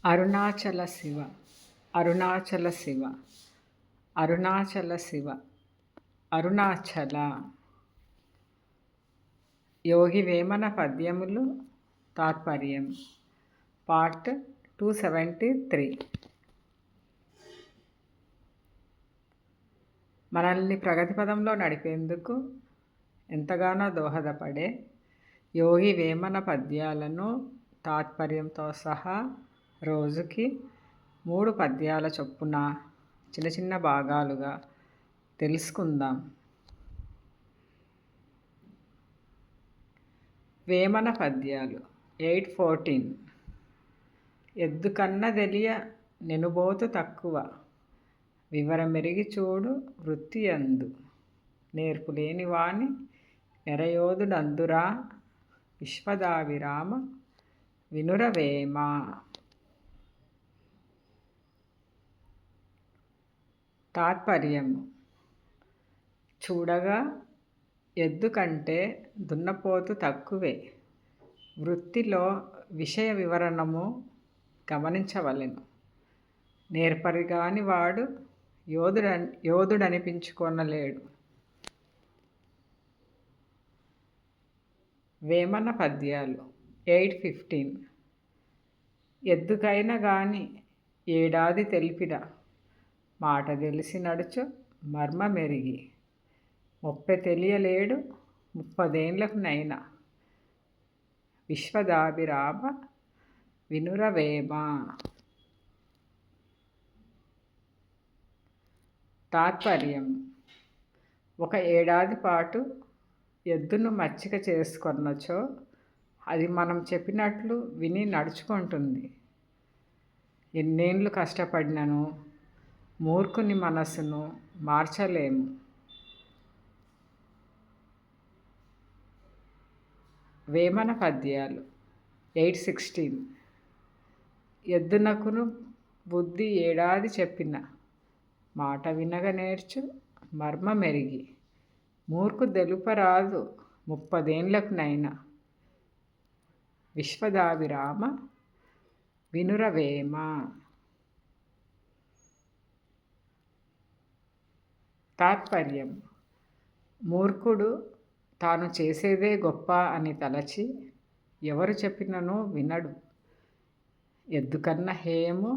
అరుణాచల శివ అరుణాచల శివ అరుణాచల శివ అరుణాచల. యోగి వేమన పద్యములు తాత్పర్యం పార్ట్ 273. మనల్ని ప్రగతి పదంలో నడిపేందుకు ఎంతగానో దోహదపడే యోగి వేమన పద్యాలను తాత్పర్యంతో సహా రోజుకి 3 పద్యాల చొప్పున చిన్న చిన్న భాగాలుగా తెలుసుకుందాం. వేమన పద్యాలు 8:14. ఎద్దు కన్న తెలియ నెనుబోతు తక్కువ, వివరమెరిగి చూడు వృత్తి యందు, నేర్పులేని వాని నెరయోదుడందురా, విశ్వదాభిరామ వినురవేమ. తాత్పర్యము: చూడగా ఎద్దు కంటే దున్నపోతు తక్కువే. వృత్తిలో విషయ వివరణము గమనించవలెను. నేర్పరిగాని వాడు యోధుడనిపించుకొనలేడు. వేమన పద్యాలు 8:15. ఎద్దుకైన గాని ఏడాది తెలిపిన, మాట తెలిసి నడుచు మర్మమెరిగి, మొప్పె తెలియలేడు 30 ఏండ్లకు నైనా, విశ్వదాభిరామ వినురవేమ. తాత్పర్యం: ఒక ఏడాది పాటు ఎద్దును మచ్చిక చేసుకొన్నచో అది మనం చెప్పినట్లు విని నడుచుకుంటుంది. ఎన్నేళ్ళు కష్టపడినను మూర్ఖుని మనస్సును మార్చలేము. వేమన పద్యాలు 8:16. ఎద్దునకును బుద్ధి ఏడాది చెప్పిన, మాట వినగ నేర్చు మర్మమెరిగి, మూర్ఖు తెలుపరాదు 30 ఏండ్లకు నైనా, విశ్వదాభిరామ వినురవేమ. తాత్పర్యం: మూర్ఖుడు తాను చేసేదే గొప్ప అని తలచి ఎవరు చెప్పిననో వినడు. ఎద్దుకన్నా హేయము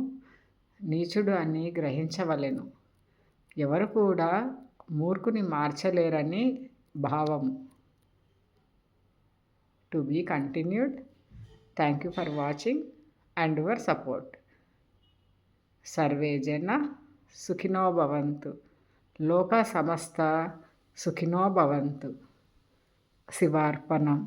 నీచుడు అని గ్రహించవలెను. ఎవరు కూడా మూర్ఖుని మార్చలేరని భావము. To be continued. Thank you for watching and your support. సర్వే జన సుఖినో భవంతు. లోక సమస్త సుఖినో భవంతు. శివార్పణం.